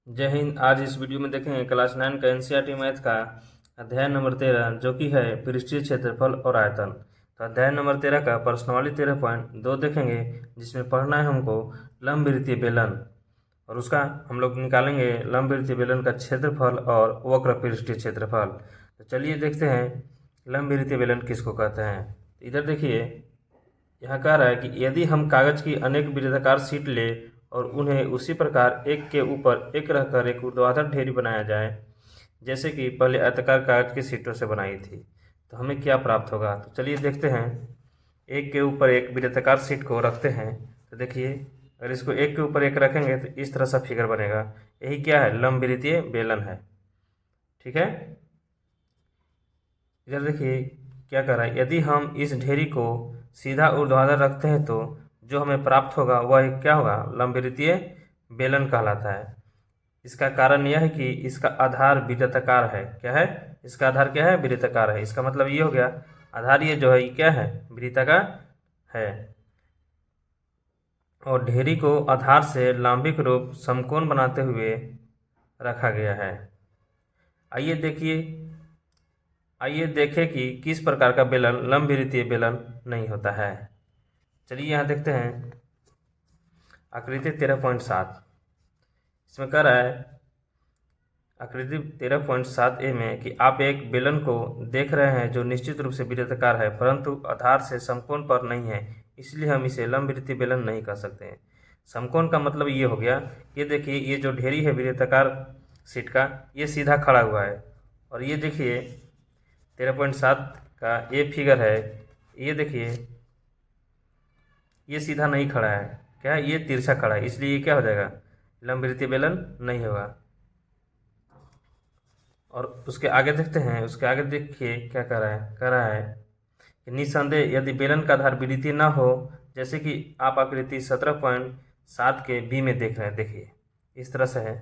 जय हिंद। आज इस वीडियो में देखेंगे क्लास 9 का एनसीईआरटी मैथ का अध्याय नंबर 13 जो कि है पृष्ठीय क्षेत्रफल और आयतन। तो अध्याय नंबर 13 का प्रश्नावली 13.2 देखेंगे, जिसमें पढ़ना है हमको लंबवृत्तीय बेलन, और उसका हम लोग निकालेंगे लंबवृत्तीय बेलन का क्षेत्रफल और वक्र पृष्ठीय क्षेत्रफल। तो चलिए देखते हैं लंबवृत्तीय बेलन किसको कहते हैं। इधर देखिए, यह कह रहा है कि यदि हम कागज की अनेक वृत्ताकार शीट ले और उन्हें उसी प्रकार एक के ऊपर एक रखकर एक ऊर्ध्वाधर ढेरी बनाया जाए, जैसे कि पहले आयताकार कागज की शीटों से बनाई थी, तो हमें क्या प्राप्त होगा। तो चलिए देखते हैं। एक के ऊपर एक वृत्ताकार शीट को रखते हैं, तो देखिए अगर इसको एक के ऊपर एक रखेंगे तो इस तरह सा फिगर बनेगा। यही क्या है, लंबवृत्तीय बेलन है। ठीक है। इधर देखिए क्या कर रहा है, यदि हम इस ढेरी को सीधा ऊर्ध्वाधर रखते हैं तो जो हमें प्राप्त होगा वह क्या होगा, लंबवृत्तीय बेलन कहलाता है। इसका कारण यह है कि इसका आधार वृत्ताकार है। क्या है, इसका आधार क्या है, वृत्ताकार है। इसका मतलब ये हो गया, आधार ये जो है ये क्या है, वृत्ताकार है। और ढेरी को आधार से लंबिक रूप समकोण बनाते हुए रखा गया है। आइए देखिए, आइए देखें कि किस प्रकार का बेलन लंबवृत्तीय बेलन नहीं होता है। चलिए यहाँ देखते हैं आकृति 13.7। इसमें कह रहा है आकृति 13.7 में कि आप एक बेलन को देख रहे हैं जो निश्चित रूप से वृत्ताकार है परंतु आधार से समकोण पर नहीं है, इसलिए हम इसे लंबवृत्तीय बेलन नहीं कह सकते हैं। समकोण का मतलब ये हो गया, ये देखिए ये जो ढेरी है वृत्ताकार शीट का, ये सीधा खड़ा हुआ है। और ये देखिए 13.7 का ये फिगर है, ये देखिए ये सीधा नहीं खड़ा है, क्या है, ये तिरछा खड़ा है, इसलिए ये क्या हो जाएगा, लंबवृत्तीय बेलन नहीं होगा। और उसके आगे देखते हैं, उसके आगे देखिए क्या कह रहा है कि निस्संदेह यदि बेलन का आधार वृत्तीय ना हो, जैसे कि आप आकृति 17.7 के बी में देख रहे हैं, देखिए इस तरह से है,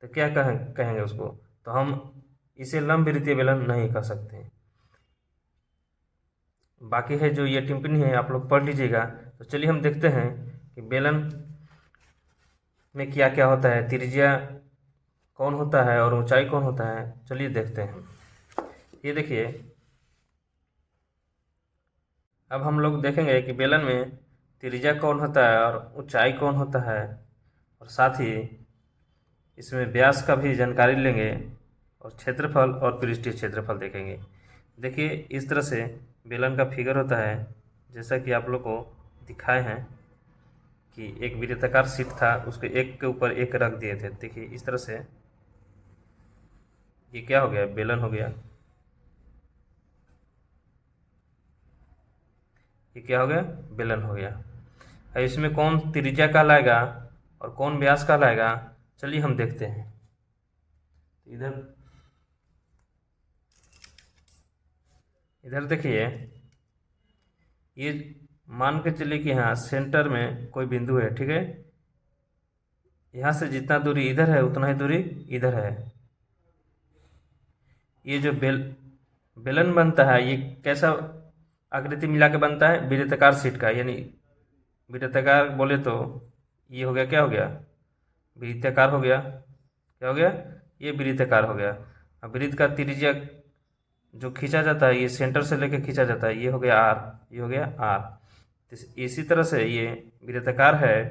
तो क्या कहेंगे उसको, तो हम इसे लंबवृत्तीय बेलन नहीं कह सकते हैं। बाकी है जो ये टिप्पणी है आप लोग पढ़ लीजिएगा। तो चलिए हम देखते हैं कि बेलन में क्या क्या होता है, त्रिज्या कौन होता है और ऊंचाई कौन होता है। चलिए देखते हैं। ये देखिए, अब हम लोग देखेंगे कि बेलन में त्रिज्या कौन होता है और ऊंचाई कौन होता है, और साथ ही इसमें व्यास का भी जानकारी लेंगे और क्षेत्रफल और पृष्ठीय क्षेत्रफल देखेंगे। देखिए इस तरह से बेलन का फिगर होता है, जैसा कि आप लोग को दिखाए हैं कि एक वृत्ताकार शीट था, उसको एक के ऊपर एक रख दिए थे। देखिए इस तरह से ये क्या हो गया, बेलन हो गया। ये क्या हो गया, बेलन हो गया। अब इसमें कौन त्रिज्या कहलाएगा और कौन व्यास कहलाएगा, चलिए हम देखते हैं। इधर इधर देखिए, ये मान के चलिए कि यहाँ सेंटर में कोई बिंदु है, ठीक है। यहाँ से जितना दूरी इधर है उतना ही दूरी इधर है। ये जो बेलन बनता है, ये कैसा आकृति मिला के बनता है, वृत्ताकार शीट का, यानी वृत्ताकार बोले तो ये हो गया, क्या हो गया, वृत्ताकार हो गया। क्या हो गया, ये वृत्ताकार हो गया। अब वृत्त का त्रिज्या जो खींचा जाता है, ये सेंटर से लेकर खींचा जाता है, ये हो गया आर, ये हो गया आर। इसी तरह से ये वृत्ताकार है,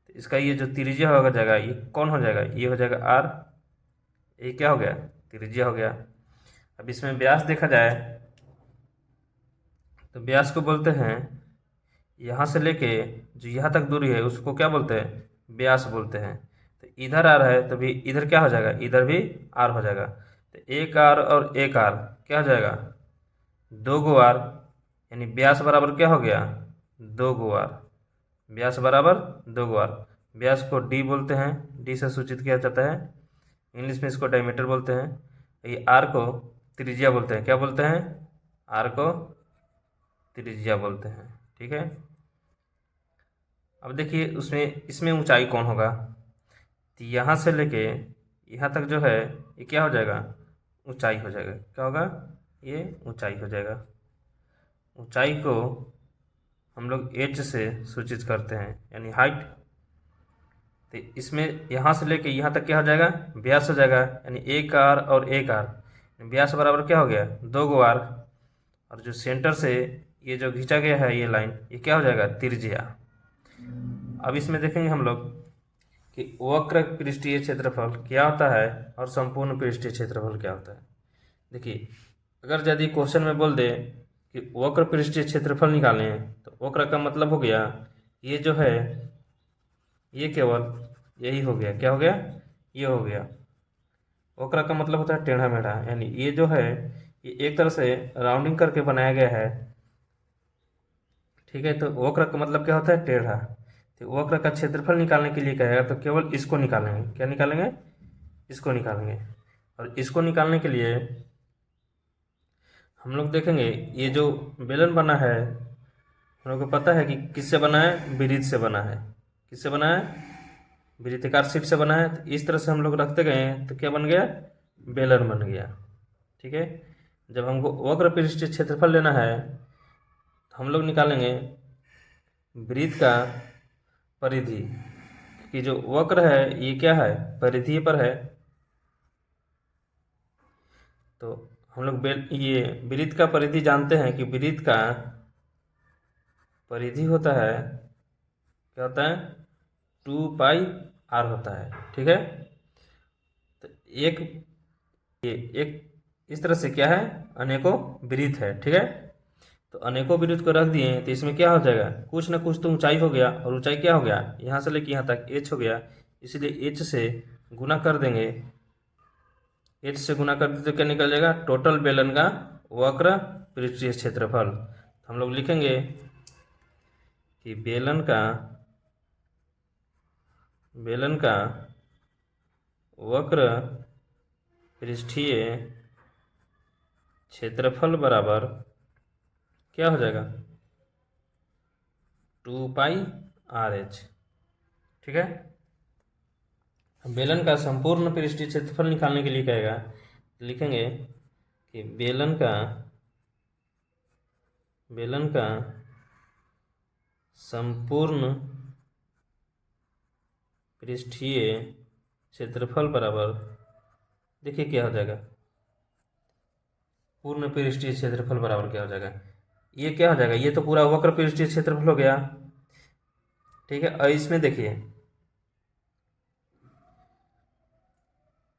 तो इसका ये जो त्रिज्या हो जाएगा, ये कौन हो जाएगा, ये हो जाएगा आर। ये क्या हो गया, त्रिज्या हो गया। अब इसमें व्यास देखा जाए तो व्यास को बोलते हैं, यहाँ से लेके जो यहाँ तक दूरी है उसको क्या बोलते हैं, व्यास बोलते हैं। तो इधर आर है तो भी इधर क्या हो जाएगा, इधर भी आर हो जाएगा। तो एक आर और एक आर क्या हो जाएगा, दो गो आर, यानी व्यास बराबर क्या हो गया, दो गो आर। व्यास बराबर दो गो आर। व्यास को डी बोलते हैं, डी से सूचित किया जाता है, इंग्लिश में इसको डायमीटर बोलते हैं। ये आर को त्रिज्या बोलते हैं, क्या बोलते हैं, आर को त्रिज्या बोलते हैं। ठीक है। अब देखिए उसमें इसमें ऊंचाई कौन होगा, तो यहाँ से लेके यहाँ तक जो है ये क्या हो जाएगा, ऊंचाई हो जाएगा। क्या होगा, ये ऊंचाई हो जाएगा। ऊंचाई को हम लोग एच से सूचित करते हैं, यानी हाइट। तो इसमें यहाँ से लेके यहाँ तक क्या हो जाएगा, व्यास हो जाएगा, यानी एक आर और एक आर, व्यास बराबर क्या हो गया, 2 आर, और जो सेंटर से ये जो खींचा गया है ये लाइन, ये क्या हो जाएगा, त्रिज्या। अब इसमें देखेंगे हम लोग कि वक्र पृष्ठीय क्षेत्रफल क्या होता है और संपूर्ण पृष्ठीय क्षेत्रफल क्या होता है। देखिए, अगर यदि क्वेश्चन में बोल दे कि वक्र पृष्ठीय क्षेत्रफल निकालें, तो वक्र का मतलब हो गया ये जो है ये केवल यही हो गया, क्या हो गया, ये हो गया। वक्र का मतलब होता है टेढ़ा मेढ़ा, यानी ये जो है ये एक तरह से राउंडिंग करके बनाया गया है, ठीक है। तो वक्र का मतलब क्या होता है, टेढ़ा। तो वक्र का क्षेत्रफल निकालने के लिए कहेगा तो केवल इसको निकालेंगे, क्या निकालेंगे, इसको निकालेंगे। और इसको निकालने के लिए हम लोग देखेंगे ये जो बेलन बना है हम लोग को पता है कि किससे बना है, वृत्त से बना है। किससे बना है, वृत्ताकार शीट से बना है। तो इस तरह से हम लोग रखते गए तो क्या बन गया, बेलन बन गया, ठीक है। जब हमको वक्र पृष्ठीय क्षेत्रफल लेना है तो हम लोग निकालेंगे वृत्त का परिधि, कि जो वक्र है ये क्या है, परिधि पर है। तो हम लोग ये वृत्त का परिधि जानते हैं कि वृत्त का परिधि होता है, क्या होता है, 2πr होता है, ठीक है। तो ये एक इस तरह से क्या है, अनेकों वृत्त है, ठीक है। तो अनेकों वृत्त को रख दिए तो इसमें क्या हो जाएगा, कुछ ना कुछ तो ऊंचाई हो गया, और ऊंचाई क्या हो गया, यहाँ से लेके यहाँ तक h हो गया, इसलिए h से गुना कर देंगे। h से गुना कर देते तो क्या निकल जाएगा, टोटल बेलन का वक्र पृष्ठीय क्षेत्रफल। हम लोग लिखेंगे कि बेलन का वक्र पृष्ठीय क्षेत्रफल बराबर क्या हो जाएगा, 2πrh, ठीक है। बेलन का संपूर्ण पृष्ठीय क्षेत्रफल निकालने के लिए कहेगा, लिखेंगे कि बेलन का संपूर्ण पृष्ठीय क्षेत्रफल बराबर, देखिए क्या हो जाएगा, पूर्ण पृष्ठीय क्षेत्रफल बराबर क्या हो जाएगा, ये क्या हो जाएगा, ये तो पूरा वक्र पृष्ठीय क्षेत्रफल हो गया, ठीक है। और इसमें देखिए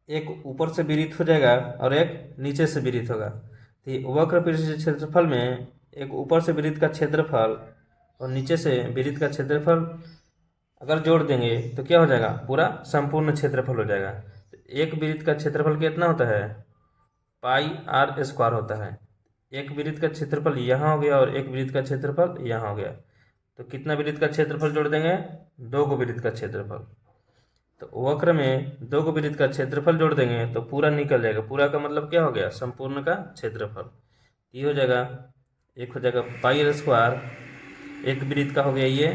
एक ऊपर से विरित हो जाएगा और एक नीचे से विरित होगा। तो ये वक्र पृष्ठीय क्षेत्रफल में एक ऊपर से विरित का क्षेत्रफल और नीचे से विरित का क्षेत्रफल अगर जोड़ देंगे तो क्या हो जाएगा, पूरा संपूर्ण क्षेत्रफल हो जाएगा। तो एक वृत्त का क्षेत्रफल कितना होता है, πr² होता है। एक वृत्त का क्षेत्रफल यहाँ हो गया और एक वृत्त का क्षेत्रफल यहाँ हो गया, तो कितना वृत्त का क्षेत्रफल जोड़ देंगे, 2 वृत्त का क्षेत्रफल। तो वक्र में 2 वृत्त का क्षेत्रफल जोड़ देंगे तो पूरा निकल जाएगा, पूरा का मतलब क्या हो गया, संपूर्ण का क्षेत्रफल। ये हो जाएगा, एक हो जाएगा πr², एक वृत्त का हो गया ये,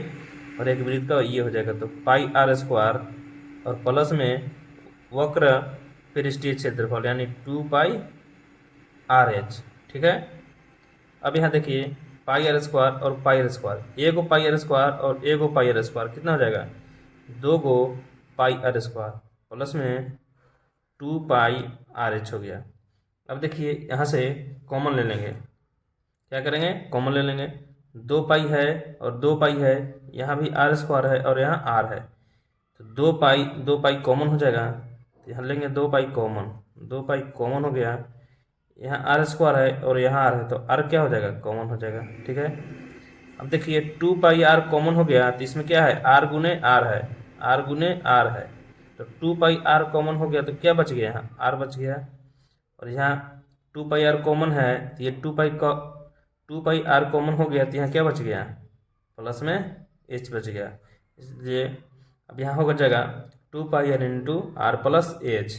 और एक वृत्त का ये हो जाएगा, तो πr² और प्लस में वक्र पृष्ठीय क्षेत्रफल यानी 2πrh, ठीक है। अब यहाँ देखिए πr² और πr², एगो πr² और एगो πr² कितना हो जाएगा, 2 πr² प्लस में 2πrh हो गया। अब देखिए यहाँ से कॉमन ले लेंगे, क्या करेंगे, कॉमन ले लेंगे, 2π है और 2π है, यहाँ भी r² है और यहाँ r है, तो 2π कॉमन हो जाएगा, तो यहाँ लेंगे 2π कॉमन, 2π कॉमन हो गया, यहाँ r² है और यहाँ r है, तो r क्या हो जाएगा, कॉमन हो जाएगा, ठीक है। अब देखिए 2πr कॉमन हो गया, तो इसमें क्या है, r गुने r है, r गुने r है, तो 2πr कॉमन हो गया तो क्या बच गया, यहाँ r बच गया, और यहाँ 2πr कॉमन है तो ये 2πr कॉमन हो गया तो यहाँ क्या बच गया, प्लस में h बच गया, इसलिए अब यहाँ होगा जगह 2πr into r plus h।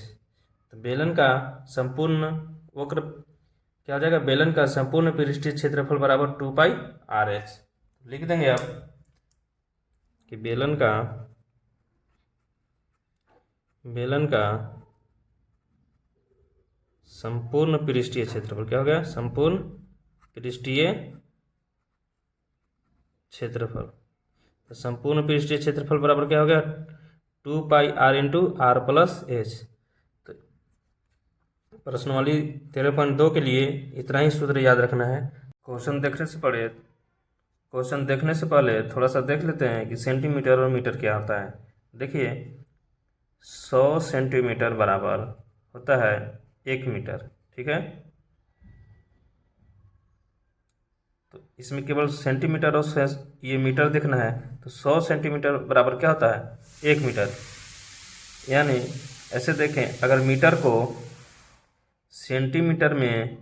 तो बेलन का संपूर्ण वक्र क्या हो जाएगा, बेलन का संपूर्ण पृष्ठीय क्षेत्रफल बराबर 2πrh। लिख देंगे आप कि बेलन का संपूर्ण पृष्ठीय क्षेत्रफल क्या हो गया, संपूर्ण पृष्ठीय क्षेत्रफल। तो संपूर्ण पृष्ठीय क्षेत्रफल बराबर क्या हो गया, 2πr/r+h। तो प्रश्नावली 13.2 के लिए इतना ही सूत्र याद रखना है। क्वेश्चन देखने से पहले थोड़ा सा देख लेते हैं कि सेंटीमीटर और मीटर क्या होता है। देखिए 100 सेंटीमीटर बराबर होता है 1 मीटर, ठीक है। तो इसमें केवल सेंटीमीटर और ये मीटर देखना है। तो 100 सेंटीमीटर बराबर क्या होता है 1 मीटर। यानी ऐसे देखें, अगर मीटर को सेंटीमीटर में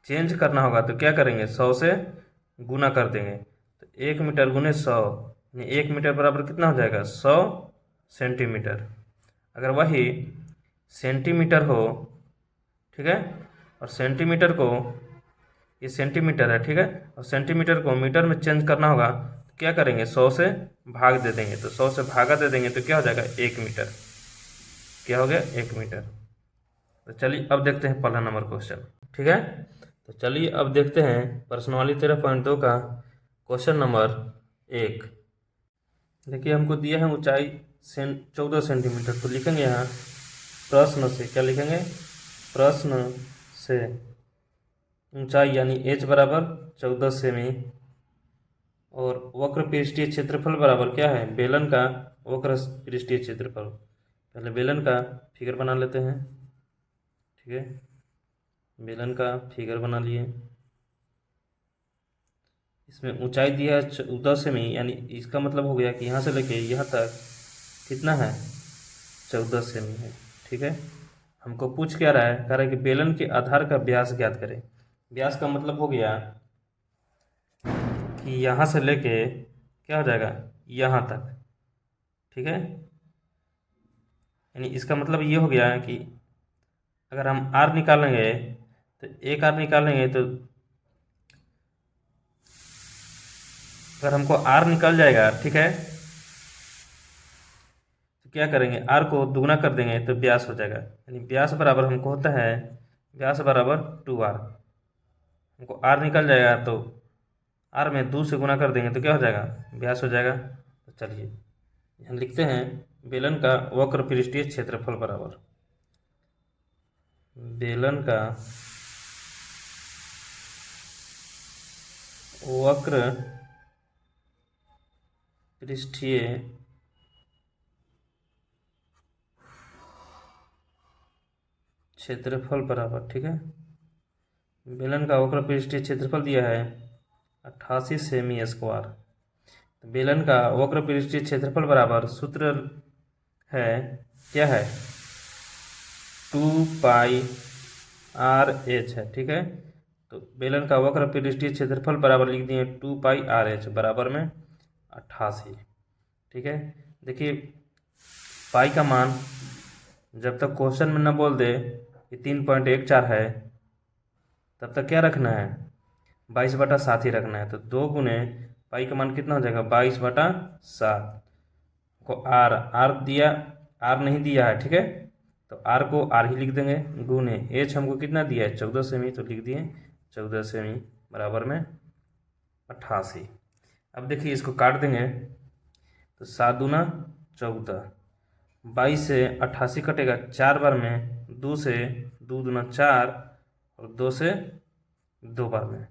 चेंज करना होगा तो क्या करेंगे, 100 से गुना कर देंगे। तो 1 मीटर गुने 100, यानी 1 मीटर बराबर कितना हो जाएगा 100 सेंटीमीटर। अगर वही सेंटीमीटर हो, ठीक है, और सेंटीमीटर को, ये सेंटीमीटर है, ठीक है, और सेंटीमीटर को मीटर में चेंज करना होगा तो क्या करेंगे 100 से भाग दे देंगे। तो 100 से भागा दे देंगे तो क्या हो जाएगा 1 मीटर। क्या हो गया 1 मीटर। तो चलिए अब देखते हैं पहला नंबर क्वेश्चन, ठीक है। तो चलिए अब देखते हैं प्रश्नावली 13.2 का क्वेश्चन नंबर 1। देखिए हमको दिया है ऊंचाई 14 सेंटीमीटर। तो लिखेंगे यहाँ प्रश्न से, क्या लिखेंगे, प्रश्न से ऊंचाई यानी h बराबर 14 सेमी और वक्र पृष्ठीय क्षेत्रफल बराबर क्या है, बेलन का वक्र पृष्ठीय क्षेत्रफल। पहले बेलन का फिगर बना लेते हैं, ठीक है। बेलन का फिगर बना लिए। इसमें ऊंचाई दिया है 14 सेमी, यानी इसका मतलब हो गया कि यहाँ से लेके यहाँ तक कितना है 14 सेमी है, ठीक है। हमको पूछ क्या रहा है, कह रहा है कि बेलन के आधार का व्यास ज्ञात करें। व्यास का मतलब हो गया कि यहाँ से लेके क्या हो जाएगा यहाँ तक, ठीक है। यानी इसका मतलब ये हो गया है कि अगर हम आर निकालेंगे तो एक आर निकालेंगे तो अगर हमको आर निकल जाएगा, ठीक है, तो क्या करेंगे आर को दुगना कर देंगे तो व्यास हो जाएगा। यानी व्यास बराबर हमको होता है व्यास बराबर 2r। हमको आर निकल जाएगा तो आर में 2 से गुना कर देंगे तो क्या हो जाएगा व्यास हो जाएगा। तो चलिए यहाँ लिखते हैं बेलन का वक्र पृष्ठीय क्षेत्रफल बराबर बेलन का वक्र पृष्ठीय क्षेत्रफल बराबर, ठीक है। बेलन का वक्र पृष्ठीय क्षेत्रफल दिया है 88 सेमी स्क्वायर। तो बेलन का वक्र पृष्ठीय क्षेत्रफल बराबर सूत्र है, क्या है 2πr/h है, ठीक है। तो बेलन का वक्र पृष्ठीय क्षेत्रफल बराबर लिख दिए 2πr/h बराबर में 88, ठीक है। देखिए पाई का मान जब तक क्वेश्चन में न बोल दे कि 3.14 है तब तक क्या रखना है 22/7 ही रखना है। तो 2 गुने पाई का मान कितना हो जाएगा 22/7 को आर दिया, आर नहीं दिया है, ठीक है, तो आर को आर ही लिख देंगे गुने एच हमको कितना दिया है 14 सेमी, तो लिख दिए 14 सेमी बराबर में 88। अब देखिए इसको काट देंगे तो 7 दूना 14, 22 से 88 कटेगा 4 बार में, 2 से 2 दूना 4 और 2 से 2 बार में,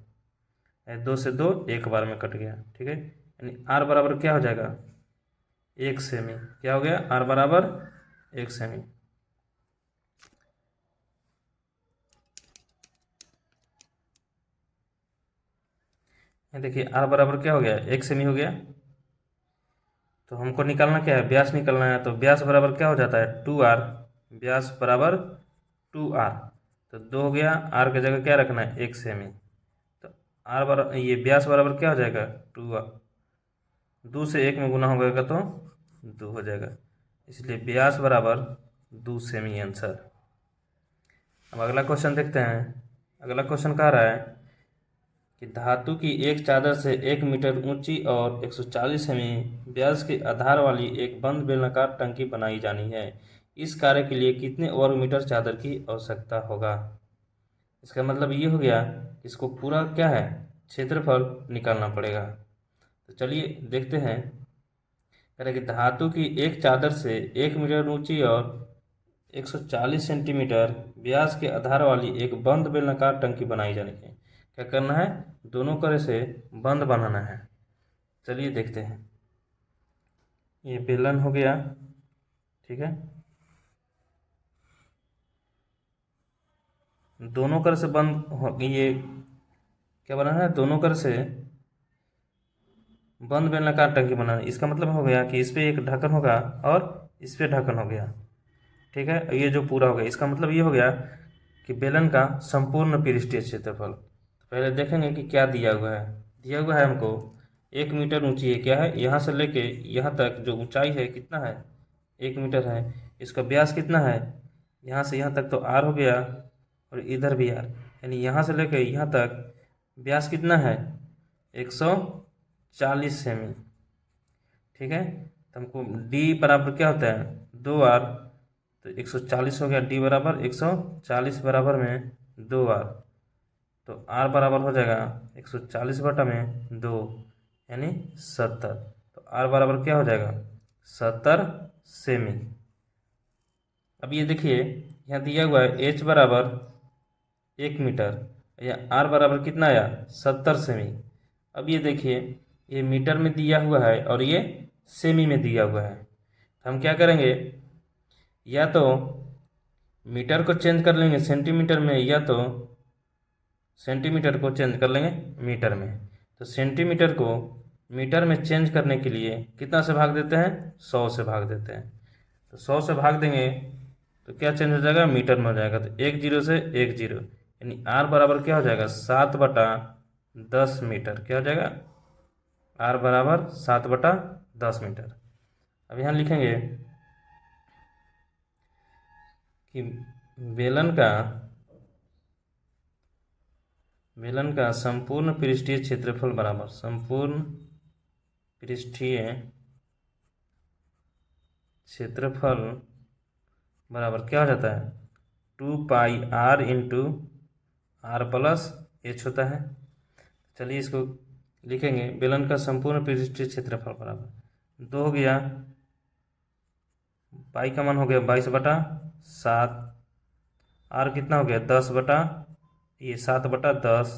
2 से 2 1 बार में कट गया, ठीक है। यानी आर बराबर क्या हो जाएगा 1 सेमी। क्या हो गया आर बराबर 1 सेमी। देखिए आर बराबर क्या हो गया 1 सेमी हो गया। तो हमको निकालना क्या है व्यास निकालना है। तो व्यास बराबर क्या हो जाता है 2r, व्यास बराबर 2r। तो 2 हो गया, आर की जगह क्या रखना है 1 सेमी। तो आर बराबर ये व्यास बराबर क्या हो जाएगा 2r, 2 से 1 में गुना हो गएगा तो 2 हो जाएगा, इसलिए व्यास बराबर 2 सेमी आंसर। अब अगला क्वेश्चन देखते हैं। अगला क्वेश्चन कह रहा है कि धातु की एक चादर से 1 मीटर ऊंची और 140 सेमी व्यास के आधार वाली एक बंद बेलनाकार टंकी बनाई जानी है। इस कार्य के लिए कितने वर्ग मीटर चादर की आवश्यकता होगा। इसका मतलब ये हो गया इसको पूरा क्या है क्षेत्रफल निकालना पड़ेगा। तो चलिए देखते हैं। कह कि धातु की एक चादर से 1 मीटर ऊंची और 140 सेंटीमीटर व्यास के आधार वाली एक बंद बेलनाकार टंकी बनाई जानी है। क्या करना है? दोनों करे से बंद बनाना है। चलिए देखते हैं। ये बेलन हो गया, ठीक है। दोनों कर से बंद ये क्या बनाना है? दोनों कर से बंद बेलनाकार टंकी बनाना। इसका मतलब हो गया कि इस पे एक ढक्कन होगा और इस पे ढक्कन हो गया, ठीक है। ये जो पूरा हो गया, इसका मतलब ये हो गया कि बेलन का संपूर्ण पृष्ठीय क्षेत्रफल। तो पहले देखेंगे कि क्या दिया हुआ है। दिया हुआ है हमको 1 मीटर ऊंची है। क्या है? यहाँ से लेके यहाँ तक जो ऊंचाई है कितना है? 1 मीटर है। इसका व्यास कितना है? यहाँ से यहाँ तक तो आर हो गया और इधर भी आर, यानी यहाँ से लेके यहाँ तक व्यास कितना है? 140 सेमी, ठीक है। तो हमको डी बराबर क्या होता है? 2r। तो 140 हो गया, डी बराबर 140 बराबर में 2r। तो r बराबर हो जाएगा 140/2 यानी 70। तो r बराबर क्या हो जाएगा? 70 सेमी। अब ये देखिए यहाँ दिया हुआ है h बराबर 1 मीटर या r बराबर कितना आया? 70 सेमी। अब ये देखिए ये मीटर में दिया हुआ है और ये सेमी में दिया हुआ है। तो हम क्या करेंगे? या तो मीटर को चेंज कर लेंगे सेंटीमीटर में, या तो सेंटीमीटर को चेंज कर लेंगे मीटर में। तो सेंटीमीटर को मीटर में चेंज करने के लिए कितना से भाग देते हैं? 100 से भाग देते हैं। तो 100 से भाग देंगे तो क्या चेंज हो जाएगा? मीटर में हो जाएगा। तो 1 जीरो से 1 जीरो, यानी आर बराबर क्या हो जाएगा? 7/10 मीटर। क्या हो जाएगा? आर बराबर 7/10 मीटर। अब यहाँ लिखेंगे कि बेलन का संपूर्ण पृष्ठीय क्षेत्रफल बराबर संपूर्ण पृष्ठीय क्षेत्रफल बराबर क्या हो जाता है? 2πr into are plus H होता है। चलिए इसको लिखेंगे। बेलन का संपूर्ण पृष्ठीय क्षेत्रफल बराबर 2 हो गया, पाई का मान हो गया 22/7, आर कितना हो गया? 7/10,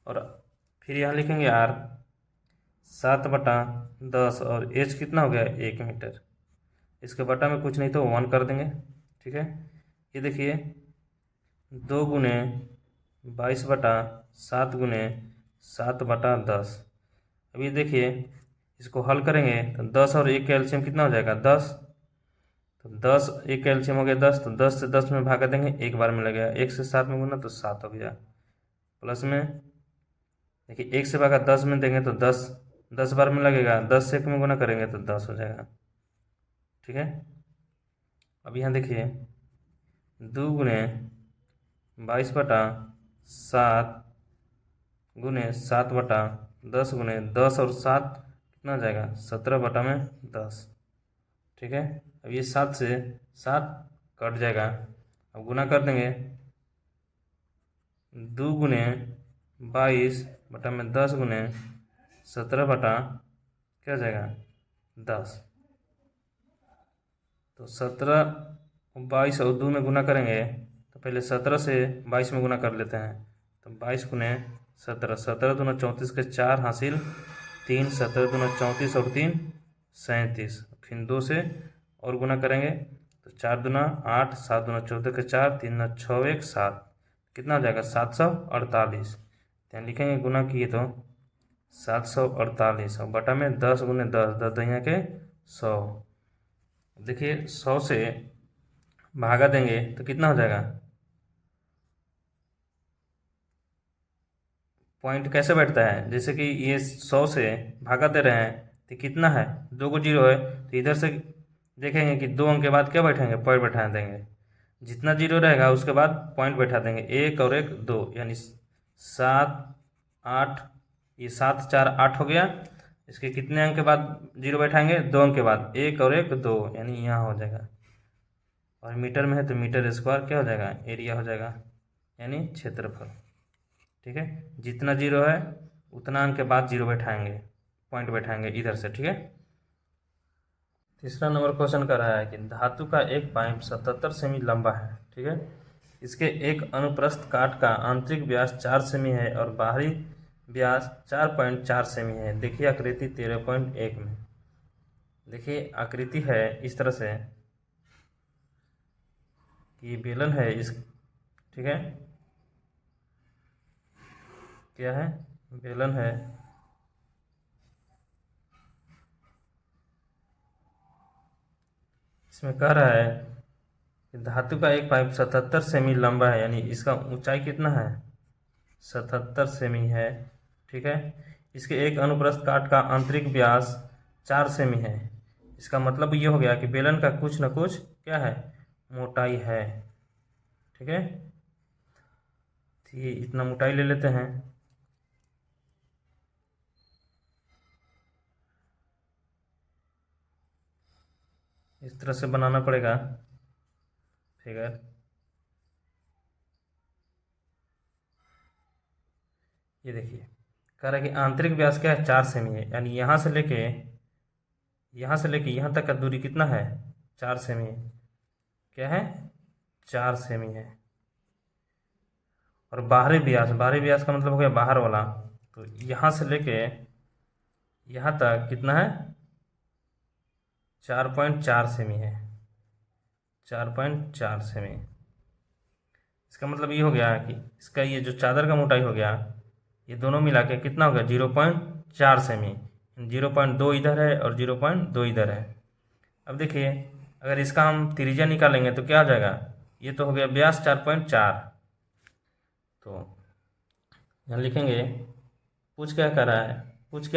और फिर यहाँ लिखेंगे आर 7/10 और एच कितना हो गया? 1 मीटर। इसके बटा में कुछ नहीं तो 1 कर देंगे, ठीक है। ये देखिए 2 गुने 22/7 गुने 7/10। अब ये देखिए इसको हल करेंगे तो 10 और 1 का एलसीएम कितना हो जाएगा? 10। तो 10 1 का एलसीएम हो गया 10, तो 10 से 10 में भागा देंगे, एक बार में लगेगा। 1 से 7 में गुना तो 7 हो गया, प्लस में देखिए 1 से भागा 10 में देंगे तो 10 बार में लगेगा। 10 से 1 में गुना करेंगे तो 10 हो जाएगा, ठीक है। अब यहाँ देखिए 2 गुने 22/7 गुने 7/10 गुने 10 और 7 कितना हो जाएगा? 17/10, ठीक है। अब ये 7 से 7 कट जाएगा। अब गुना कर देंगे 2 गुने 22/10 गुने 17 क्या हो जाएगा? 10। तो 17 22 और 2 में गुना करेंगे तो पहले 17 से 22 में गुना कर लेते हैं। तो 22 गुने 17, 17 दूना 34 के 4 हासिल 3, 17 दूना 34 और 3 37। फिर 2 से और गुना करेंगे तो 4 दूना 8, 7 दूना 14 के 4, 3 दूना 6 1 7, कितना हो जाएगा? 748। यहाँ लिखेंगे गुना किए तो 748 और बटा में 10 गुने 10, 10 यहाँ के 100। देखिए 100 से भागा देंगे तो कितना हो जाएगा? पॉइंट कैसे बैठता है? जैसे कि ये 100 से भागा दे रहे हैं तो कितना है? 2 को 0 है तो इधर से देखेंगे कि 2 अंक के बाद क्या बैठेंगे? पॉइंट बैठा देंगे। जितना 0 रहेगा उसके बाद पॉइंट बैठा देंगे, 1 और 1 2, यानी 7 8, ये 7 4 8 हो गया। इसके कितने अंक के बाद 0 बैठाएंगे? 2 अंक के बाद, 1 और 1 2, यानी यहाँ हो जाएगा। और मीटर में है तो मीटर स्क्वायर क्या हो जाएगा? एरिया हो जाएगा, यानी क्षेत्रफल, ठीक है। जितना 0 है उतना अंक के बाद 0 बैठाएंगे, पॉइंट बैठाएंगे इधर से, ठीक है। तीसरा नंबर क्वेश्चन कर रहा है कि धातु का एक पाइप 77 सेमी लंबा है, ठीक है। इसके एक अनुप्रस्थ काट का आंतरिक व्यास 4 सेमी है और बाहरी व्यास 4.4 सेमी है। देखिए आकृति 13.1 में। देखिए आकृति है इस तरह से कि बेलन है इस, ठीक है, क्या है, बेलन है। इसमें कह रहा है कि धातु का एक पाइप 77 सेमी लंबा है, यानी इसका ऊंचाई कितना है, 77 सेमी है, ठीक है। इसके एक अनुप्रस्थ काट का आंतरिक व्यास 4 सेमी है। इसका मतलब ये हो गया कि बेलन का कुछ न कुछ क्या है, मोटाई है, ठीक है। तो ये इतना मोटाई ले लेते हैं। इस तरह से बनाना पड़ेगा फिगर। ये देखिए कह रहा है कि आंतरिक व्यास क्या है, 4 सेमी है, यानी यहाँ से लेके यहाँ तक का दूरी कितना है, 4 सेमी है। क्या है, 4 सेमी है। और बाहरी व्यास का मतलब हो गया बाहर वाला, तो यहाँ से लेके यहाँ तक कितना है, 4.4 सेमी है, 4.4 सेमी। इसका मतलब ये हो गया कि इसका ये जो चादर का मोटाई हो गया, ये दोनों मिला के कितना हो गया, 0.4 सेमी। 0.2 इधर है और 0.2 इधर है। अब देखिए अगर इसका हम त्रिज्या निकालेंगे तो क्या हो जाएगा, ये तो हो गया व्यास 4.4। तो यहाँ लिखेंगे, पूछ क्या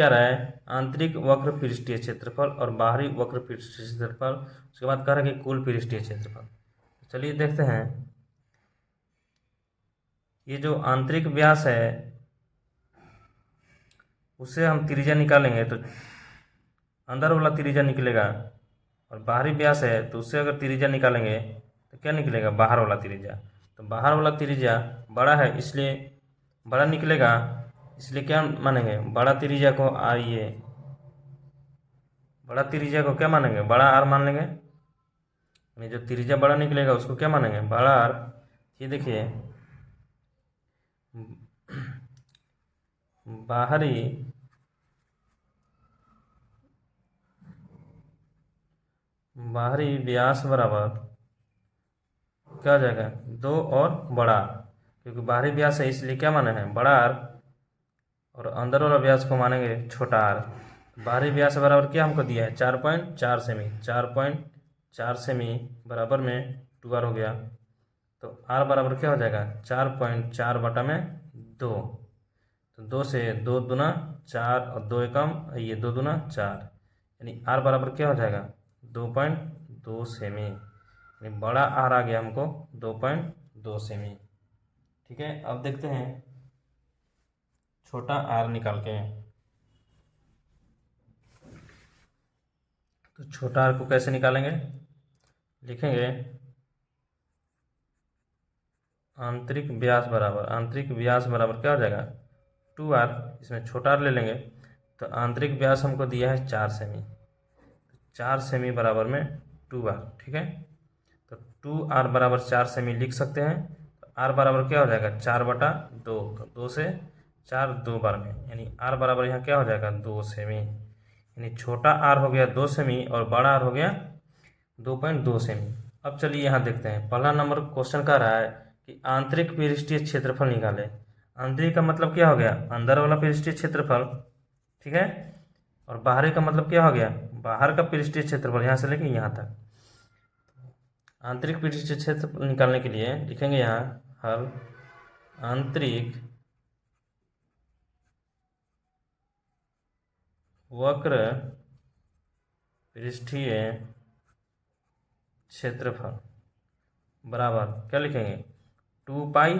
रहा है, आंतरिक वक्र पृष्ठीय क्षेत्रफल और बाहरी वक्र पृष्ठीय क्षेत्रफल। उसके बाद कह रहा है कि कुल पृष्ठीय क्षेत्रफल। चलिए देखते हैं। ये जो आंतरिक व्यास है उससे हम त्रिज्या निकालेंगे तो अंदर वाला त्रिज्या निकलेगा, और बाहरी व्यास है तो उससे अगर त्रिज्या निकालेंगे तो क्या निकलेगा, बाहर वाला त्रिज्या। तो बाहर वाला त्रिज्या बड़ा है इसलिए बड़ा निकलेगा, इसलिए क्या मानेंगे, बड़ा त्रिज्या को आइए, बड़ा त्रिज्या को क्या मानेंगे, बड़ा आर मान लेंगे। यानी जो त्रिज्या बड़ा निकलेगा उसको क्या मानेंगे, बड़ा आर। ये देखिए बाहरी व्यास बराबर क्या हो जाएगा, 2 और बड़ा आर, क्योंकि बाहरी व्यास है इसलिए क्या माना है, बड़ा आर, और अंदर वाला व्यास को मानेंगे छोटा आर। बाहरी व्यास बराबर क्या हमको दिया है, 4.4 सेमी, 4.4 सेमी बराबर में 2r हो गया। तो r बराबर क्या हो जाएगा, 4.4 बटा में 2। तो 2 से 2 दूना 4 और 2 एकम, ये 2 दूना 4, यानी r बराबर क्या हो जाएगा, 2.2 सेमी। यानी बड़ा r आ गया हमको 2.2 सेमी, ठीक है। अब देखते हैं छोटा r निकाल के। तो छोटा r को कैसे निकालेंगे, लिखेंगे आंतरिक व्यास बराबर क्या हो जाएगा, 2r। इसमें छोटा r ले लेंगे तो आंतरिक व्यास हमको दिया है 4 सेमी, 4 सेमी बराबर में 2r, ठीक है। तो 2r बराबर 4 सेमी लिख सकते हैं। तो r बराबर क्या हो जाएगा, 4 बटा 2, तो 2 से 4 2 बार में, यानी r बराबर यहाँ क्या हो जाएगा, 2 सेमी। यानी छोटा r हो गया 2 सेमी और बड़ा r हो गया 2.2 सेमी। अब चलिए यहाँ देखते हैं, पहला नंबर क्वेश्चन कह रहा है कि आंतरिक पृष्ठीय क्षेत्रफल निकाले। आंतरिक का मतलब क्या हो गया, अंदर वाला पृष्ठीय क्षेत्रफल, ठीक है। और बाहरी का मतलब क्या हो गया, बाहर का पृष्ठीय क्षेत्रफल, यहाँ से लेके यहाँ तक। आंतरिक पृष्ठीय क्षेत्रफल निकालने के लिए लिखेंगे यहाँ हल, आंतरिक वक्र पृष्ठीय क्षेत्रफल बराबर क्या लिखेंगे, 2 पाई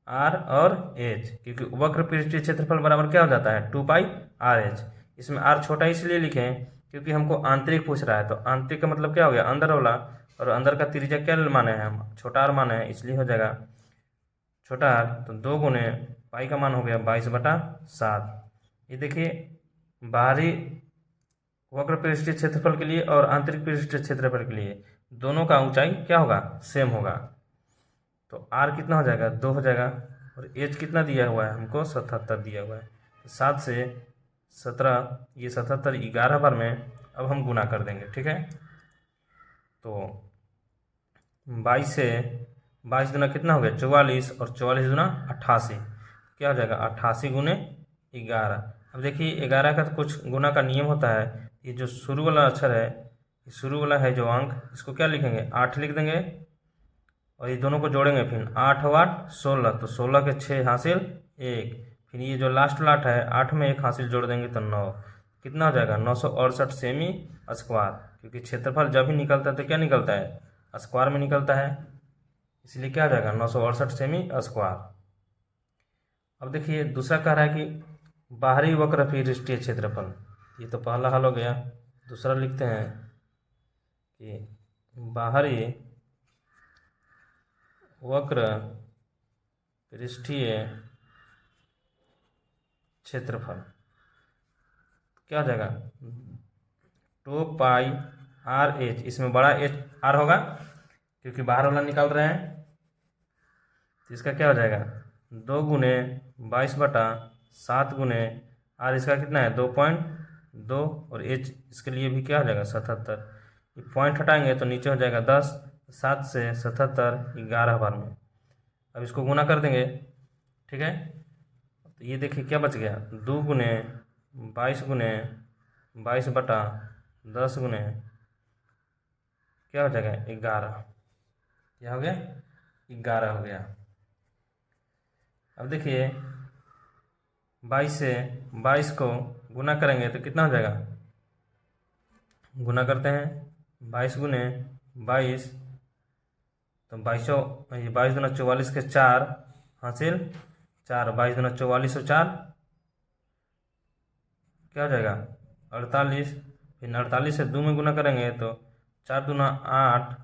आर और एच, क्योंकि वक्र पृष्ठीय क्षेत्रफल बराबर क्या हो जाता है, 2 पाई आर एच। इसमें आर छोटा इसलिए लिखें क्योंकि हमको आंतरिक पूछ रहा है, तो आंतरिक का मतलब क्या हो गया, अंदर वाला, और अंदर का त्रिज्या क्या माने हैं हम, छोटा आर माने हैं, इसलिए हो जाएगा छोटा आर। तो 2 गुने पाई का मान हो गया 22/7। ये देखिए बाहरी वक्र पृष्ठीय क्षेत्रफल के लिए और आंतरिक पृष्ठीय क्षेत्रफल के लिए दोनों का ऊंचाई क्या होगा, सेम होगा। तो r कितना हो जाएगा, 2 हो जाएगा, और h कितना दिया हुआ है हमको, 77 दिया हुआ है। तो 7 से 17, ये 77 11 बार में अब हम गुना कर देंगे, ठीक है। तो 22 से 22 दूना कितना हो गया, 44, और 44 दूना 88, क्या हो जाएगा 88 गुने 11। अब देखिए 11 का तो कुछ गुना का नियम होता है, ये जो शुरू वाला अक्षर है, ये शुरू वाला है जो अंक, इसको क्या लिखेंगे, 8 लिख देंगे, और ये दोनों को जोड़ेंगे, फिर 8 और 8 16, तो 16 के 6 हासिल 1, फिर ये जो लास्ट वाला 8 है, 8 में 1 हासिल जोड़ देंगे तो 9, कितना हो जाएगा 968 सेमी स्क्वायर, क्योंकि क्षेत्रफल जब भी निकलता है तो क्या निकलता है, स्क्वायर में निकलता है, इसलिए क्या हो जाएगा 968 सेमी स्क्वायर। अब देखिए दूसरा कह रहा है कि बाहरी वक्र पृष्ठीय क्षेत्रफल, ये तो पहला हल हो गया। दूसरा लिखते हैं कि बाहरी वक्र पृष्ठीय क्षेत्रफल क्या हो जाएगा, 2πr/h, इसमें बड़ा h r होगा क्योंकि बाहर वाला निकाल रहे हैं, तो इसका क्या हो जाएगा 2 गुने 22/7 गुने r, इसका कितना है 2.2, और h इसके लिए भी क्या हो जाएगा 77, ये पॉइंट हटाएंगे तो नीचे हो जाएगा 10, 7 से 77 11 बार में, अब इसको गुना कर देंगे, ठीक है। तो ये देखिए क्या बच गया, 2 गुने 22 गुने 22/10 गुने क्या हो जाएगा 11, क्या हो गया 11 हो गया। अब देखिए 22 से 22 को गुना करेंगे तो कितना हो जाएगा, गुना करते हैं 22 गुने 22, तो 22 दूना 44 के 4 हासिल 4, 22 दूना 44 और 4 क्या हो जाएगा 48, फिर 48 से 2 में गुना करेंगे तो 4 दूना 8,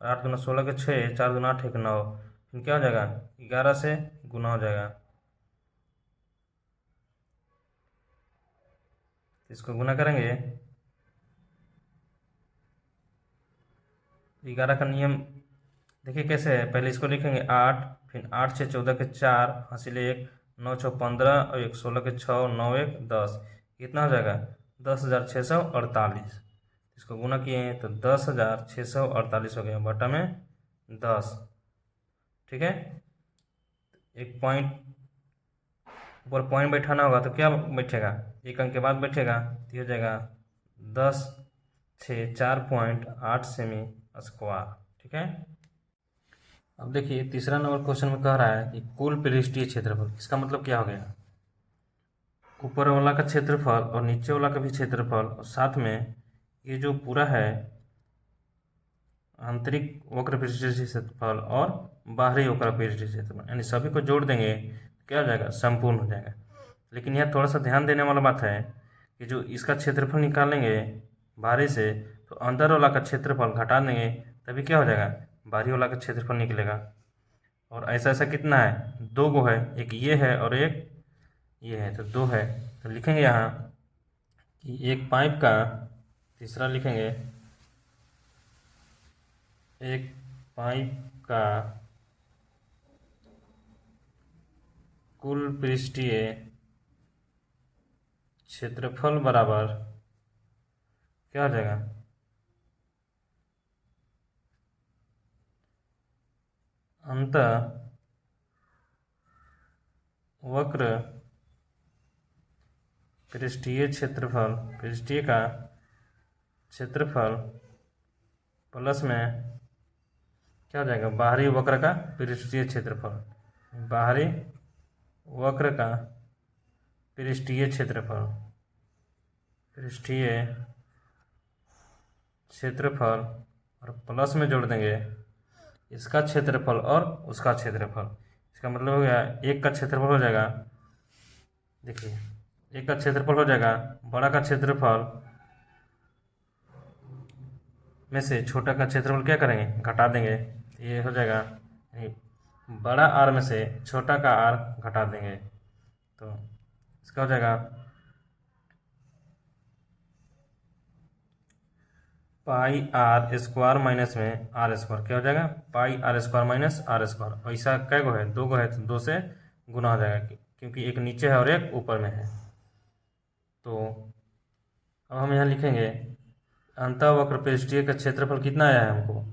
और 8 दूना 16 के 6, 4 दूना 8 एक 9, फिर क्या हो जाएगा 11 से गुना हो जाएगा, इसको गुना करेंगे, 11 का नियम देखिए कैसे है, पहले इसको लिखेंगे 8, फिर 8 से 14 के 4 हासिल 1, 9 6 15, और 1 16 के 6, 9 1 10, कितना हो जाएगा 10,648, इसको गुना किए हैं तो 10,648 हो गया बटा में 10, ठीक है। एक पॉइंट ऊपर पॉइंट बैठाना होगा तो क्या बैठेगा, एक अंक के बाद बैठेगा, तो हो जाएगा 10 6 4.8 सेमी स्क्वायर, ठीक है। अब देखिए तीसरा नंबर क्वेश्चन में कह रहा है कि कुल पृष्ठीय क्षेत्रफल, इसका मतलब क्या हो गया, ऊपर वाला का क्षेत्रफल और नीचे वाला का भी क्षेत्रफल, और साथ में ये जो पूरा है आंतरिक वक्र पृष्ठीय क्षेत्रफल और बाहरी वक्र पृष्ठीय क्षेत्रफल, यानी सभी को जोड़ देंगे क्या हो जाएगा, संपूर्ण हो जाएगा। लेकिन यह थोड़ा सा ध्यान देने वाला बात है कि जो इसका क्षेत्रफल निकालेंगे बाहरी से, तो अंदर वाला का क्षेत्रफल घटा देंगे, तभी क्या हो जाएगा बाहरी वाला का क्षेत्रफल निकलेगा। और ऐसा ऐसा कितना है, 2 गो है, एक ये है और एक ये है, तो 2 है, तो लिखेंगे यहाँ कि एक पाइप का, तीसरा लिखेंगे एक पाइप का कुल पृष्ठीय क्षेत्रफल बराबर क्या हो जाएगा, अंतः वक्र पृष्ठीय क्षेत्रफल, पृष्ठीय का क्षेत्रफल प्लस में क्या हो जाएगा बाहरी वक्र का पृष्ठीय क्षेत्रफल, बाहरी वक्र का पृष्ठीय क्षेत्रफल, पृष्ठीय क्षेत्रफल, और प्लस में जोड़ देंगे इसका क्षेत्रफल और उसका क्षेत्रफल। इसका मतलब हो गया एक का क्षेत्रफल हो जाएगा, देखिए एक का क्षेत्रफल हो जाएगा बड़ा का क्षेत्रफल में से छोटा का क्षेत्रफल क्या करेंगे घटा देंगे, ये हो जाएगा बड़ा आर में से छोटा का आर घटा देंगे, तो इसका हो जाएगा पाई आर स्क्वायर माइनस में आर स्क्वायर क्या हो जाएगा, pi r square minus r square. ऐसा कै गो है, दो गो है, तो दो से गुना हो जाएगा क्योंकि एक नीचे है और एक ऊपर में है। तो अब हम यहाँ लिखेंगे अंतःवक्र पृष्ठीय का क्षेत्रफल कितना आया है हमको,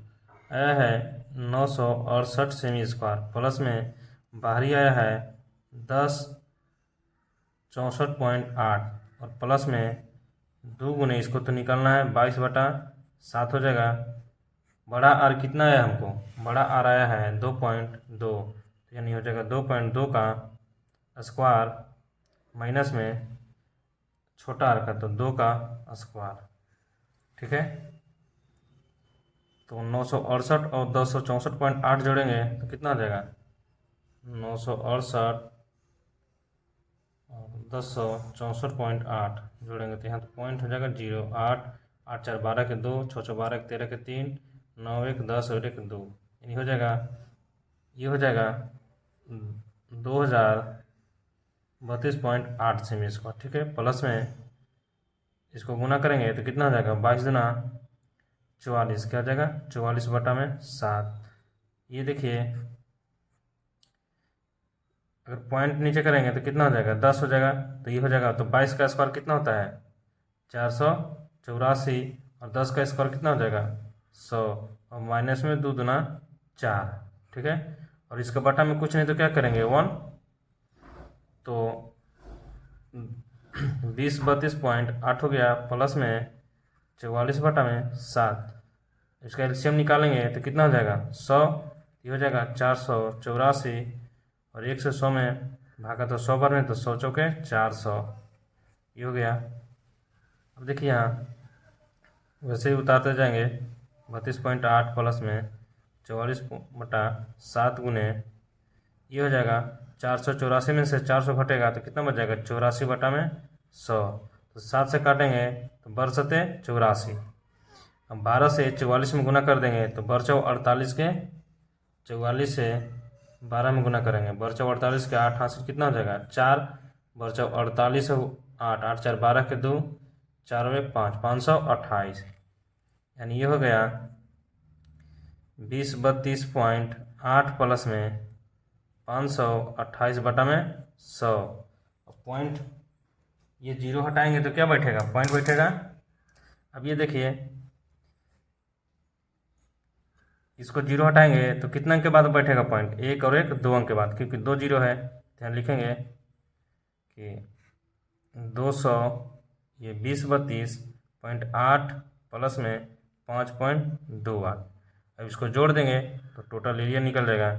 आया है 968 सेमी स्क्वायर, प्लस में बाहरी आया है 1064.8 और प्लस में 2 गुने इसको तो निकालना है 22/7 हो जाएगा। बड़ा आर कितना आया हमको, बड़ा आर आया है 2.2, यानी हो जाएगा 2.2 का स्क्वायर माइनस में छोटा आर का तो 2 का स्क्वायर। ठीक है, तो 968 और 1064.8 जोड़ेंगे तो कितना हो जाएगा, 968 और 1064.8 जोड़ेंगे तो यहाँ तो पॉइंट हो जाएगा 0, 8 8 4 12 के 2, 6 6 12 के 13 के 3, 9 1 10 और 1 2, यानी हो जाएगा, ये हो जाएगा 2032.8 सेमी स्क्वायर। ठीक है, प्लस में इसको गुना करेंगे तो कितना हो जाएगा, 22 दुना 44, क्या हो जाएगा 44/7। ये देखिए अगर पॉइंट नीचे करेंगे तो कितना हो जाएगा, 10 हो जाएगा, तो ये हो जाएगा, तो 22 का स्क्वायर कितना होता है 484 और 10 का स्क्वायर कितना हो जाएगा 100 और माइनस में 2 दुना 4। ठीक है, और इसका बटा में कुछ नहीं तो क्या करेंगे 1, तो 2032.8 हो गया, प्लस में 44/7। इसका एलसीएम निकालेंगे तो कितना हो जाएगा 100, ये हो जाएगा 484 और 1 से 100 में भागा तो 100 बार में, तो 100 चौके 400, ये हो गया। अब देखिए यहाँ वैसे ही उतारते जाएंगे, 32.8 प्लस में 44/7 गुने, ये हो जाएगा 484 में से 400 घटेगा तो कितना बच जाएगा 84/100, तो 7 से काटेंगे तो बरसते 84। अब 12 से 44 में गुना कर देंगे तो बरचौ 48 के 44 से 12 में गुना करेंगे, बरचौ 48 के 8 हाथ कितना हो जाएगा 4, बरचौ 48 8 8 4 12 के 2, 4 में 5 528, यानी ये हो गया 2032.8 प्लस में 528/100। पॉइंट ये जीरो हटाएंगे तो क्या बैठेगा, पॉइंट बैठेगा। अब ये देखिए इसको जीरो हटाएंगे तो कितना अंक के बाद बैठेगा पॉइंट, 1 और 1 2 अंक के बाद, क्योंकि 2 जीरो है, ध्यान लिखेंगे कि 200 ये 2032.8 प्लस में 5.28। अब इसको जोड़ देंगे तो टोटल एरिया निकल जाएगा,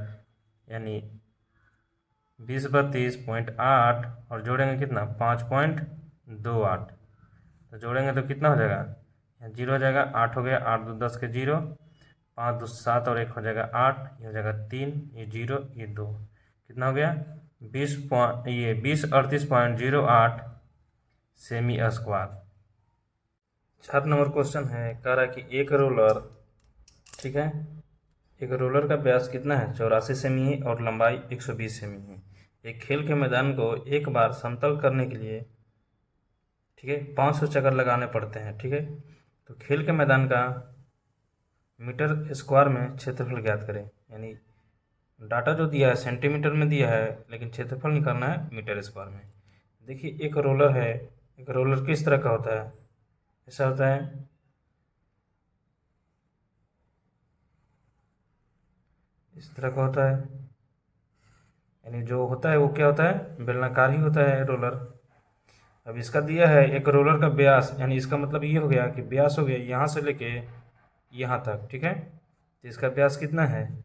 यानी 2032.8 और जोड़ेंगे कितना 5.28, तो जोड़ेंगे तो कितना हो जाएगा, जीरो हो जाएगा, 8 हो गया, 8 2 10 के 0, 5 2 7 और 1 हो जाएगा 8, ये हो जाएगा 3, ये 0 ये 2, कितना हो गया 2038.08 सेमी स्क्वायर। 4 नंबर क्वेश्चन है, कह रहा है कि एक रोलर, ठीक है, एक रोलर का व्यास कितना है 84 सेमी है और लंबाई 120 सेमी है। एक खेल के मैदान को एक बार समतल करने के लिए, ठीक है, 500 चक्कर लगाने पड़ते हैं। ठीक है, तो खेल के मैदान का मीटर स्क्वायर में क्षेत्रफल ज्ञात करें, यानी डाटा जो दिया है सेंटीमीटर में दिया है लेकिन क्षेत्रफल निकालना है मीटर स्क्वायर में। देखिए एक रोलर है, एक रोलर किस तरह का होता है, ऐसा होता है, इस तरह का होता है, यानी जो होता है वो क्या होता है बेलनाकार ही होता है रोलर। अब इसका दिया है एक रोलर का व्यास, यानी इसका मतलब ये हो गया कि व्यास हो गया यहाँ से लेके यहाँ तक। ठीक है, तो इसका व्यास कितना है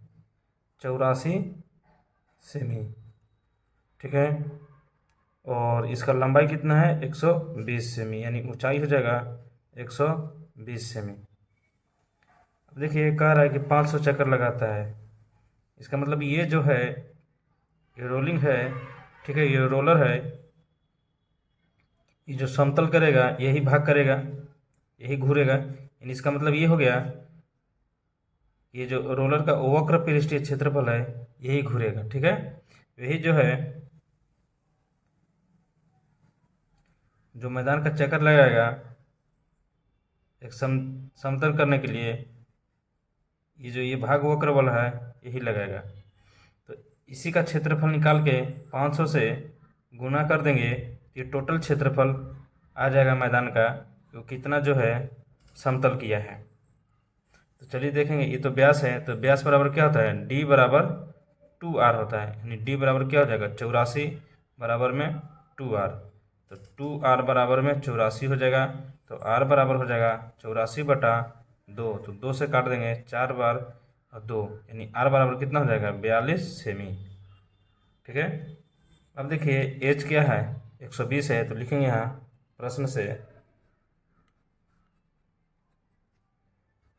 84 सेमी। ठीक है, और इसका लंबाई कितना है 120 सेमी, यानी ऊंचाई हो जाएगा 120 सेमी। अब देखिए कह रहा है कि 500 चक्कर लगाता है, इसका मतलब ये जो है ये रोलिंग है, ठीक है, ये रोलर है, ये जो समतल करेगा यही भाग करेगा, यही घूरेगा, यानी इसका मतलब ये हो गया ये जो रोलर का वक्र पृष्ठीय क्षेत्रफल है यही घूरेगा। ठीक है, यही जो है जो मैदान का चक्कर लगाएगा एक समतल करने के लिए ये भाग वक्र वाला है यही लगाएगा। तो इसी का क्षेत्रफल निकाल के 500 से गुना कर देंगे, ये टोटल क्षेत्रफल आ जाएगा मैदान का, तो कितना जो है समतल किया है। तो चलिए देखेंगे, ये तो व्यास है, तो व्यास बराबर क्या होता है, डी बराबर 2r होता है, यानी डी बराबर क्या हो जाएगा 84 बराबर में 2r। तो 2r बराबर में 84 हो जाएगा, तो r बराबर हो जाएगा 84/2। तो 2 से काट देंगे 4 बार और 2, यानी r बराबर कितना हो जाएगा 42 सेमी। ठीक है, अब देखिए एच क्या है 120 है, तो लिखेंगे यहाँ प्रश्न से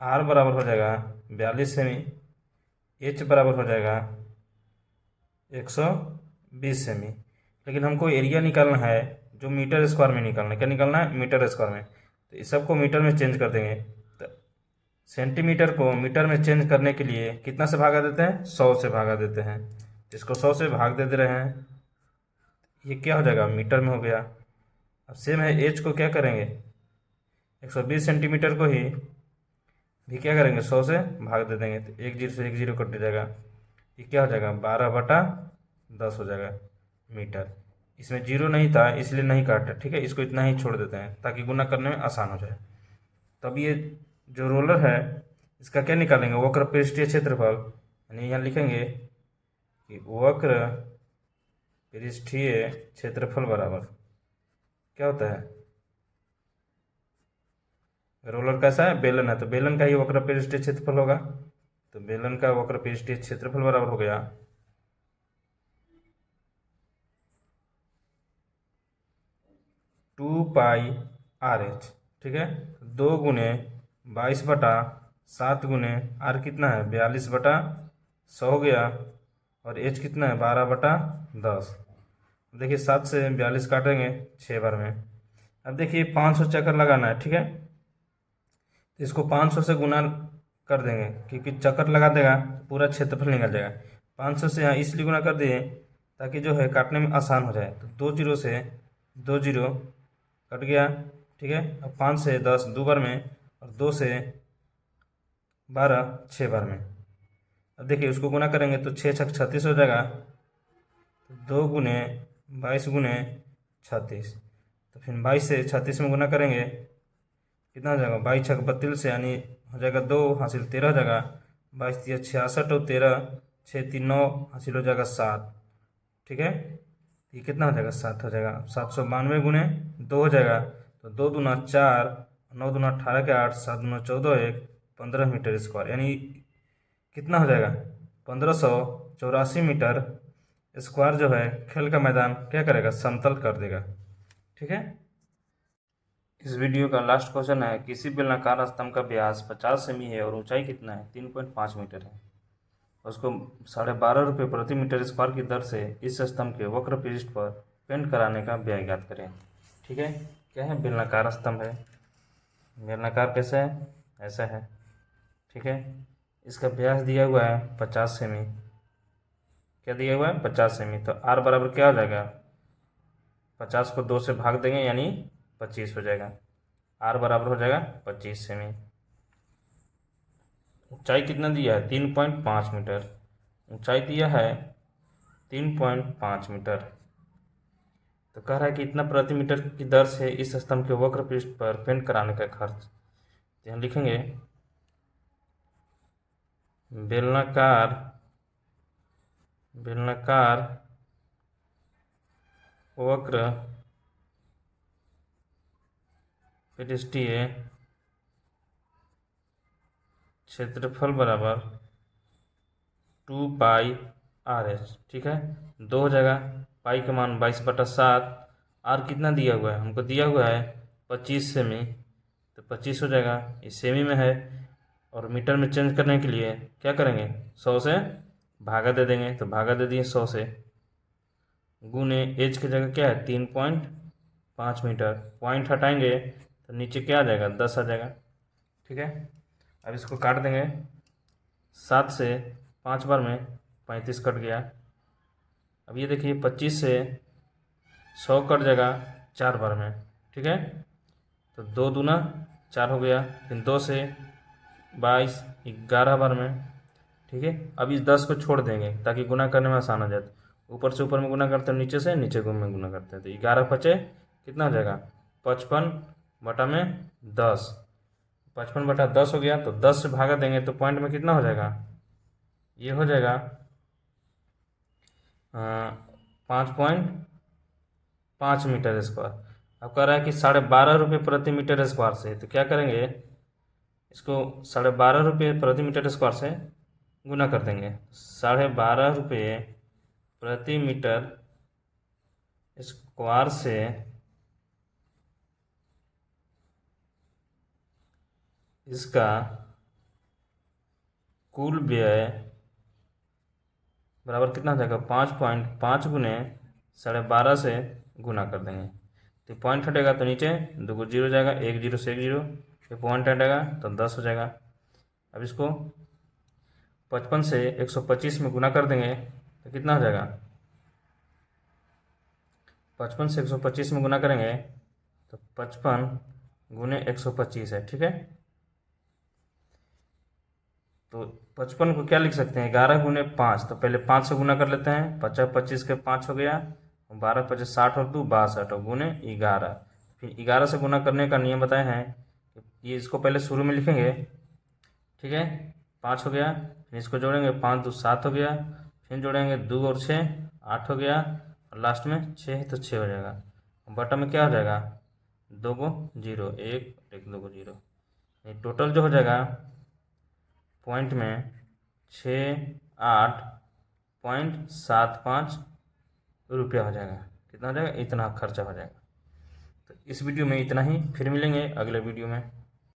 r बराबर हो जाएगा 42 सेमी, एच बराबर हो जाएगा 120 सेमी। लेकिन हमको एरिया निकालना है जो मीटर स्क्वायर में निकालना है। क्या निकालना है, मीटर स्क्वायर में। तो इस सबको मीटर में चेंज कर देंगे। तो सेंटीमीटर को मीटर में चेंज करने के लिए कितना से भागा देते हैं, 100 से भागा देते हैं। तो इसको 100 से भाग दे रहे हैं, ये क्या हो जाएगा मीटर में हो गया। अब सेम है एच को क्या करेंगे, 120 सेंटीमीटर को ही भी क्या करेंगे 100 से भाग दे देंगे, तो 1 जीरो से 1 जीरो कट जाएगा, ये क्या हो जाएगा 12/10 हो जाएगा मीटर। इसमें जीरो नहीं था इसलिए नहीं काटा, ठीक है, इसको इतना ही छोड़ देते हैं ताकि गुना करने में आसान हो जाए। तब ये जो रोलर है इसका क्या निकालेंगे, वक्र पृष्ठीय क्षेत्रफल, यानी यहाँ लिखेंगे कि वक्र पृष्ठीय क्षेत्रफल बराबर क्या होता है, रोलर कैसा है, बेलन है, तो बेलन का ही वक्र पृष्ठीय क्षेत्रफल होगा। तो बेलन का वक्र पृष्ठीय क्षेत्रफल बराबर हो गया 2πRh। ठीक है, 2 गुने 22/7 गुने आर कितना है 42/100 हो गया, और एच कितना है 12/10। देखिए 7 से 42 काटेंगे 6 बार में। अब देखिए 500 चक्कर लगाना है, ठीक है, तो इसको 500 से गुना कर देंगे, क्योंकि चक्कर लगा देगा पूरा क्षेत्रफल निकल जाएगा। 500 से यहाँ इसलिए गुना कर दिए ताकि जो है काटने में आसान हो जाए। तो 2 जीरो से 2 जीरो कट गया, ठीक है। अब 5 से 10 2 बार में, और 2 से 12 6 बार में। अब देखिए उसको गुना करेंगे तो 6 छक 36 हो जाएगा, तो 2 गुने 22 गुने 36। तो फिर 22 से 36 में गुना करेंगे कितना हो जाएगा, 22 छक 32, यानी हो जाएगा 2 हासिल 13 हो जाएगा, 22 तिया 66 और 13 6 3 9 हासिल हो जाएगा 7। ठीक है, ये कितना हो जाएगा 7 हो जाएगा। 792 गुने 2 हो जाएगा, तो 2 दूना 4, 9 दूना 18 के 8, 7 दूना 14 1 15 मीटर स्क्वायर, यानी कितना हो जाएगा 1584 मीटर स्क्वायर जो है खेल का मैदान क्या करेगा, समतल कर देगा। ठीक है, इस वीडियो का लास्ट क्वेश्चन है, किसी बेलनाकार स्तंभ का व्यास 50 सेमी है और ऊंचाई कितना है 3.5 मीटर है, उसको 12.5 रुपये प्रति मीटर स्क्वायर की दर से इस स्तंभ के वक्र पृष्ठ पर पेंट कराने का व्यय ज्ञात करें। ठीक है, क्या है, बेलनाकार स्तंभ है। बेलनाकार कैसे है, ऐसा है। ठीक है, इसका व्यास दिया हुआ है 50 सेमी। क्या दिया हुआ है 50 सेमी, तो आर बराबर क्या हो जाएगा, 50 को 2 से भाग देंगे यानी 25 हो जाएगा। आर बराबर हो जाएगा 25 सेमी। ऊंचाई कितना दिया है 3.5 मीटर, ऊंचाई दिया है 3.5 मीटर। तो कह रहा है कि इतना प्रति मीटर की दर से इस स्तंभ के वक्र पृष्ठ पर पेंट कराने का खर्च। तो हम लिखेंगे बेलनाकार बेलनाकार वक्र पृष्ठीय क्षेत्रफल बराबर 2πRh। ठीक है, 2 हो जाएगा, पाई का मान 22/7, आर कितना दिया हुआ है, हमको दिया हुआ है 25 सेमी, तो 25 हो जाएगा, ये सेमी में है, और मीटर में चेंज करने के लिए क्या करेंगे 100 से भागा दे देंगे, तो भागा दे दिए 100 से, गुने एच की जगह क्या है 3.5 मीटर, पॉइंट हटाएंगे तो नीचे क्या आ जाएगा 10 आ जाएगा। ठीक है, अब इसको काट देंगे, 7 से 5 बार में 35 कट गया। अब ये देखिए 25 से 100 कट जाएगा 4 बार में। ठीक है, तो 2 दूना 4 हो गया, फिर 2 से 22, 11 बार में। ठीक है, अब इस 10 को छोड़ देंगे ताकि गुना करने में आसान हो जाए। ऊपर से ऊपर में गुना करते हैं, नीचे से नीचे में गुना करते हैं, तो 11 पचे कितना हो जाएगा 55 बटा में 10। 55 बटा 10 हो गया, तो 10 से भागा देंगे तो पॉइंट में कितना हो जाएगा, ये हो जाएगा 5.5 मीटर स्क्वायर। अब कह रहा है कि 12.5 रुपये प्रति मीटर स्क्वायर से, तो क्या करेंगे, इसको 12.5 रुपये प्रति मीटर स्क्वायर से गुना कर देंगे। 12.5 रुपये प्रति मीटर स्क्वायर से इसका कुल व्यय बराबर कितना हो जाएगा, 5.5 गुने 12.5 से गुना कर देंगे। तो पॉइंट हटेगा तो नीचे 2 को 0 जाएगा, 1 0 से 1 0, फिर पॉइंट हटेगा तो 10 हो जाएगा। अब इसको 55 से 125 में गुना कर देंगे तो कितना हो जाएगा, 55 से 125 में गुना करेंगे तो 55 गुने 125 है। ठीक है, तो 55 को क्या लिख सकते हैं, 11 गुने 5, तो पहले 5 से गुना कर लेते हैं, 50 25 के 5 हो गया, 12 50 60 और 2 62 और गुने 11। फिर 11 से गुना करने का नियम बताए हैं, ये इसको पहले शुरू में लिखेंगे। ठीक है, 5 हो गया, फिर इसको जोड़ेंगे, 5 2 7 हो गया, फिर जोड़ेंगे 2 और 6 8 हो गया, और लास्ट में 6 है तो 6 हो जाएगा। बटन में क्या हो जाएगा, 2 को 0, 1 1 2 को 0, टोटल जो हो जाएगा पॉइंट में 68.75 रुपया हो जाएगा। कितना हो जाएगा, इतना खर्चा हो जाएगा। तो इस वीडियो में इतना ही, फिर मिलेंगे अगले वीडियो में।